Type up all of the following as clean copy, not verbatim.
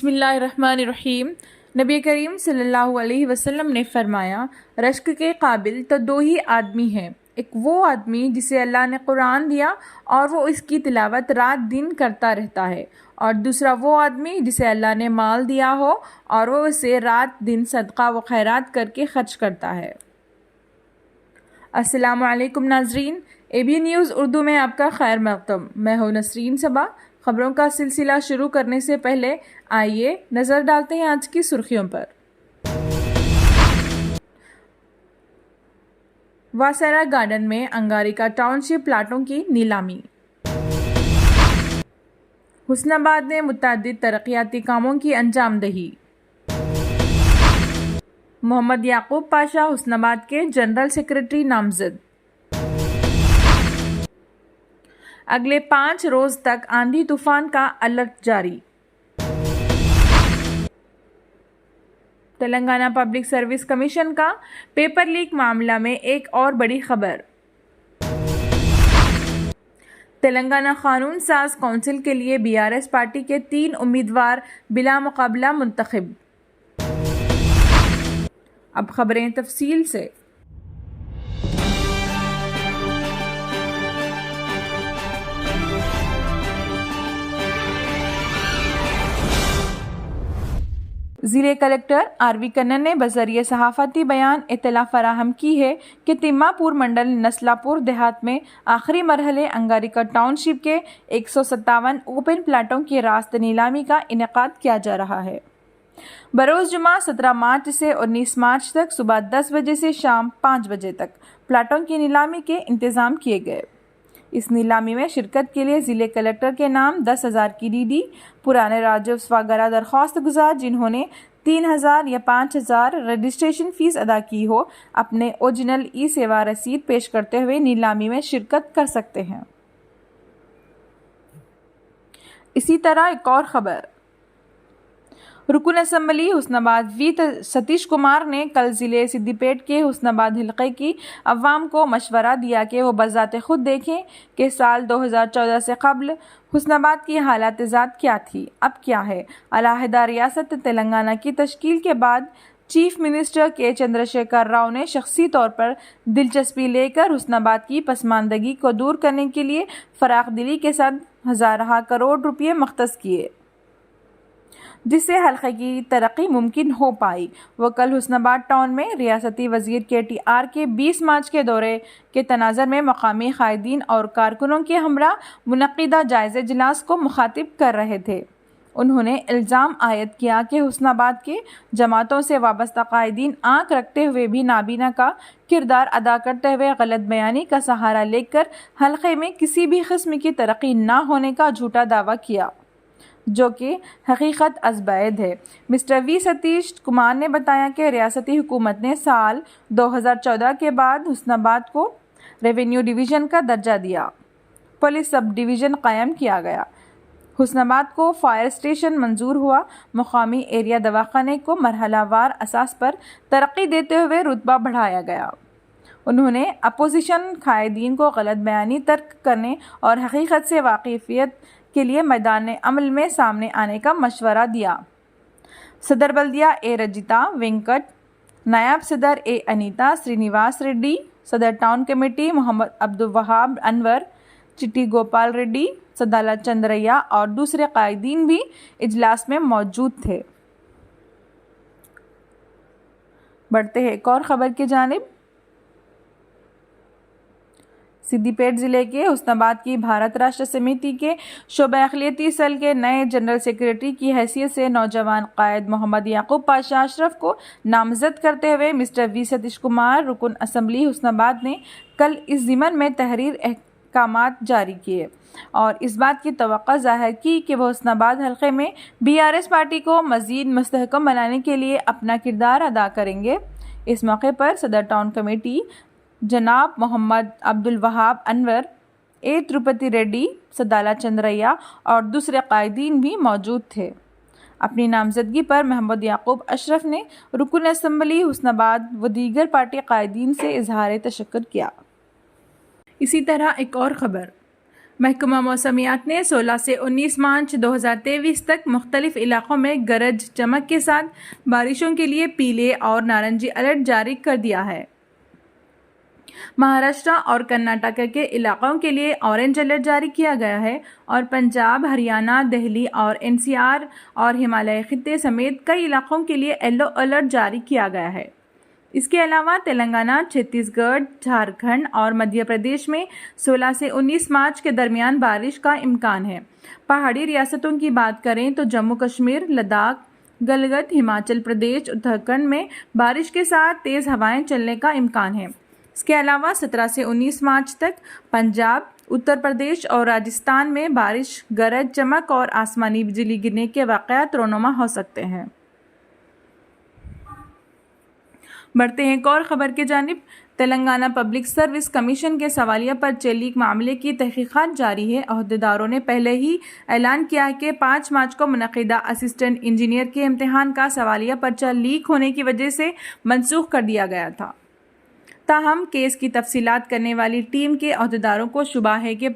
बिस्मिल्लाहिर्रहमानिर्रहीम। नबी करीम सल्लल्लाहु अलैहि वसल्लम ने फरमाया, रश्क के काबिल तो दो ही आदमी हैं, एक वो आदमी जिसे अल्लाह ने कुरान दिया और वो इसकी तिलावत रात दिन करता रहता है, और दूसरा वो आदमी जिसे अल्लाह ने माल दिया हो और वो उसे रात दिन सदका व खैरात करके खर्च करता है। अस्सलामु अलैकुम नाजरीन, एबी न्यूज़ उर्दू में आपका खैर मक़दम। मैं हूँ नसरीन सबा। खबरों का सिलसिला शुरू करने से पहले आइए नज़र डालते हैं आज की सुर्खियों पर। वासरा गार्डन में अंगारिका टाउनशिप प्लाटों की नीलामी। हुस्नाबाद में मुतअद्दिद तरक्याती कामों की अंजामदही। मोहम्मद याकूब पाशा हुस्नाबाद के जनरल सेक्रेटरी नामजद। अगले 5 रोज तक आंधी तूफान का अलर्ट जारी। तेलंगाना पब्लिक सर्विस कमीशन का पेपर लीक मामला में एक और बड़ी खबर। तेलंगाना कानून साज काउंसिल के लिए बीआरएस पार्टी के 3 उम्मीदवार बिला मुकाबला मुंतखब। अब खबरें तफसील से। ज़िले कलेक्टर आरवी कन्नन ने बज़रिए सहाफ़ती बयान इत्तला फराहम की है कि तिम्मापुर मंडल नस्लापुर देहात में आखिरी मरहले अंगारिका टाउनशिप के 157 ओपन प्लाटों की रास्त नीलामी का इनेकाद किया जा रहा है। बरोज़ जुमा 17 मार्च से 19 मार्च तक सुबह 10 बजे से शाम 5 बजे तक प्लाटों की नीलामी के इंतज़ाम किए गए। इस नीलामी में शिरकत के लिए ज़िले कलेक्टर के नाम 10,000 की डीडी, पुराने राजस्व वगैरह दरख्वास्त गुजार जिन्होंने 3,000 या 5,000 रजिस्ट्रेशन फ़ीस अदा की हो, अपने ओरिजिनल ई सेवा रसीद पेश करते हुए नीलामी में शिरकत कर सकते हैं। इसी तरह एक और ख़बर। रुकन असम्बली हुस्नाबाद वी सतीश कुमार ने कल ज़िले सिद्दीपेट के हुस्नाबाद हल्के की अवाम को मशवरा दिया कि वो बज़ाते खुद देखें कि साल 2014 से कबल हुस्नाबाद की हालात ज़ात क्या थी, अब क्या है। अलहदा रियासत तेलंगाना की तश्कील के बाद चीफ मिनिस्टर के चंद्रशेखर राव ने शख्सी तौर पर दिलचस्पी लेकर हुस्नाबाद की पसमानदगी को दूर करने के लिए फराख दिली के साथ हज़ार करोड़ रुपये मख्तस किए, जिससे हल्के की तरक्की मुमकिन हो पाई। वह कल हुस्नाबाद टाउन में रियासती वज़ीर KTR के 20 मार्च के दौरे के तनाज़र में मकामी कायदीन और कारकुनों के हमरा मुनक़िदा जायज़े इजलास को मुखातिब कर रहे थे। उन्होंने इल्ज़ाम आयद किया कि हुस्नाबाद के जमातों से वाबस्ता कायदीन आँख रखते हुए भी नाबीना का किरदार अदा करते हुए गलत बयानी का सहारा लेकर हल्के में किसी भी किस्म की तरक्की ना होने का झूठा दावा किया, जो कि हकीकत अज़बैद है। मिस्टर वी सतीश कुमार ने बताया कि रियासती हुकूमत ने साल 2014 के बाद हुस्नाबाद को रेवेन्यू डिवीज़न का दर्जा दिया, पुलिस सब डिवीज़न कायम किया गया, हुस्नाबाद को फायर स्टेशन मंजूर हुआ, मुकामी एरिया दवाखाने को मरहलावार असास पर तरक्की देते हुए रुतबा बढ़ाया गया। उन्होंने अपोजिशन कायदीन को गलत बयानी तर्क करने और हकीकत से वाकिफियत के लिए मैदान अमल में सामने आने का मशवरा दिया। सदर बल्दिया ए रजिता वेंकट, नायब सदर ए अनीता श्रीनिवास रेड्डी, सदर टाउन कमेटी मोहम्मद अब्दुल वहाब अनवर, चिट्टी गोपाल रेड्डी, सदाला चंद्रैया और दूसरे कायदीन भी इजलास में मौजूद थे। बढ़ते हैं एक और ख़बर की जानिब। सिद्दीपेट ज़िले के हुस्नाबाद की भारत राष्ट्र समिति के शोबा अक़लियती सेल के नए जनरल सेक्रेटरी की हैसियत से नौजवान कायद मोहम्मद याकूब पाशा अशरफ को नामज़द करते हुए मिस्टर वी सतीश कुमार रुकन असम्बली हुस्नाबाद ने कल इस ज़िमन में तहरीर अहकामात जारी किए और इस बात की तवक्को ज़ाहिर की कि वह हुस्नाबाद हल्के में BRS पार्टी को मज़ीद मुस्तहकम बनाने के लिए अपना किरदार अदा करेंगे। इस मौके पर सदर टाउन कमेटी जनाब मोहम्मद अब्दुल वहाब अनवर, ए तिरुपति रेड्डी, सदाला चंद्रैया और दूसरे कायदीन भी मौजूद थे। अपनी नामजदगी पर मोहम्मद याकूब अशरफ ने रुकन असम्बली हुस्नाबाद व दीगर पार्टी कायदीन से इजहार तशक्कुर किया। इसी तरह एक और ख़बर। महकमा मौसमियात ने 16 से 19 मार्च 2023 तक मुख्तलिफ इलाकों में गरज चमक के साथ बारिशों के लिए पीले और नारंगी अलर्ट जारी कर दिया है। महाराष्ट्र और कर्नाटक के इलाकों के लिए ऑरेंज अलर्ट जारी किया गया है और पंजाब, हरियाणा, दिल्ली और एनसीआर और हिमालय खित्ते समेत कई इलाकों के लिए येलो अलर्ट जारी किया गया है। इसके अलावा तेलंगाना, छत्तीसगढ़, झारखंड और मध्य प्रदेश में 16 से 19 मार्च के दरमियान बारिश का इम्कान है। पहाड़ी रियासतों की बात करें तो जम्मू कश्मीर, लद्दाख, गलगत, हिमाचल प्रदेश, उत्तराखंड में बारिश के साथ तेज़ हवाएं चलने का इम्कान है। इसके अलावा 17 से 19 मार्च तक पंजाब, उत्तर प्रदेश और राजस्थान में बारिश, गरज चमक और आसमानी बिजली गिरने के वाक़यात रोनुमा हो सकते हैं। बढ़ते हैं एक और ख़बर की जानिब। तेलंगाना पब्लिक सर्विस कमीशन के सवालिया पर्चे लीक मामले की तहकीक़ात जारी है। अहदेदारों ने पहले ही ऐलान किया है कि 5 मार्च को मुनक़िदा असिस्टेंट इंजीनियर के इम्तिहान का सवालिया पर्चा लीक होने की वजह से मनसूख कर दिया गया था। ताहम केस की तफसीलात करने वाली टीम के अहदेदारों को शुबा है कि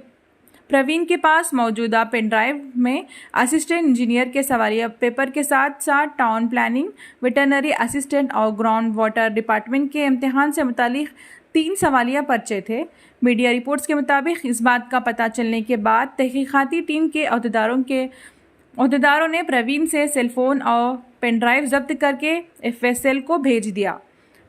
प्रवीण के पास मौजूदा पेन ड्राइव में असिस्टेंट इंजीनियर के सवालिया पेपर के साथ साथ टाउन प्लानिंग, वेटरनरी असिस्टेंट और ग्राउंड वाटर डिपार्टमेंट के इम्तिहान से मुतालिक 3 सवालिया पर्चे थे। मीडिया रिपोर्ट्स के मुताबिक इस बात का पता चलने के बाद तहकीकाती टीम के अहदेदारों ने प्रवीण से सेलफोन और पेन ड्राइव जब्त करके FSL को भेज दिया।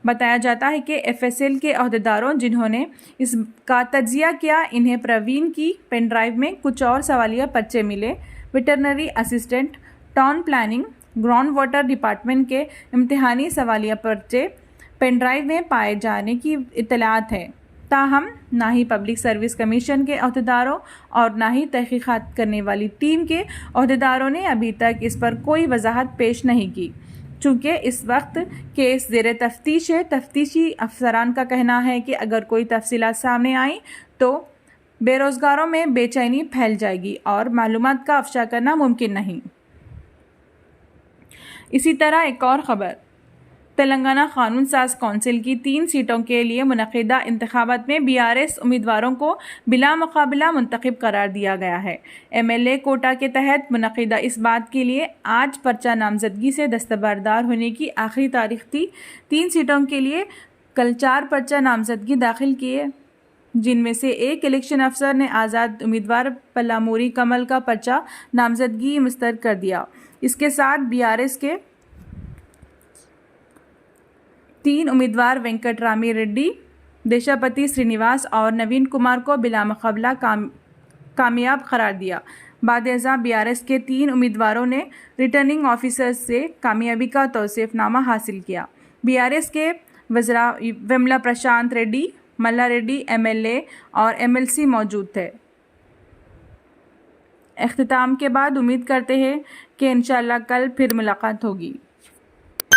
बताया जाता है कि FSL के अहदेदारों जिन्होंने इसका तज्जिया किया, इन्हें प्रवीण की पेन ड्राइव में कुछ और सवालिया पर्चे मिले। Veterinary assistant, town planning, ground water department के इम्तिहानी सवालिया पर्चे पेन ड्राइव में पाए जाने की इत्तलात है। ताहम ना ही पब्लिक सर्विस कमीशन के अहदेदारों और ना ही तहकीकात करने वाली टीम के अहदेदारों ने अभी तक इस पर कोई वजाहत पेश नहीं की। चूँकि इस वक्त केस ज़ेर तफ्तीश है, तफ्तीशी अफसरान का कहना है कि अगर कोई तफसीलात सामने आई तो बेरोज़गारों में बेचैनी फैल जाएगी और मालूमात का अफशा करना मुमकिन नहीं। इसी तरह एक और ख़बर। तेलंगाना कानून साज कौंसिल की 3 सीटों के लिए मुनक़िदा इंतखाबात में BRS उम्मीदवारों को बिला मुकाबला मुंतखब करार दिया गया है। MLA कोटा के तहत मुनक़िदा इस बात के लिए आज पर्चा नामजदगी से दस्तबरदार होने की आखिरी तारीख थी। 3 सीटों के लिए कल 4 पर्चा नामजदगी दाखिल किए, जिनमें से एक इलेक्शन अफसर ने आज़ाद उम्मीदवार पलामूरी कमल का पर्चा नामजदगी मुस्तरद कर दिया। इसके साथ BRS के 3 उम्मीदवार वेंकटरामी रेड्डी, देशापति श्रीनिवास और नवीन कुमार को बिला मुकाबला कामयाब करार दिया। बाद-ए-ज़ा BRS के 3 उम्मीदवारों ने रिटर्निंग ऑफिसर से कामयाबी का तौसीफ़नामा हासिल किया। BRS के वज़रा विमला प्रशांत रेड्डी, मल्ला रेड्डी MLA और MLC मौजूद थे। इख्तिताम के बाद उम्मीद करते हैं कि इंशाअल्लाह कल फिर मुलाकात होगी।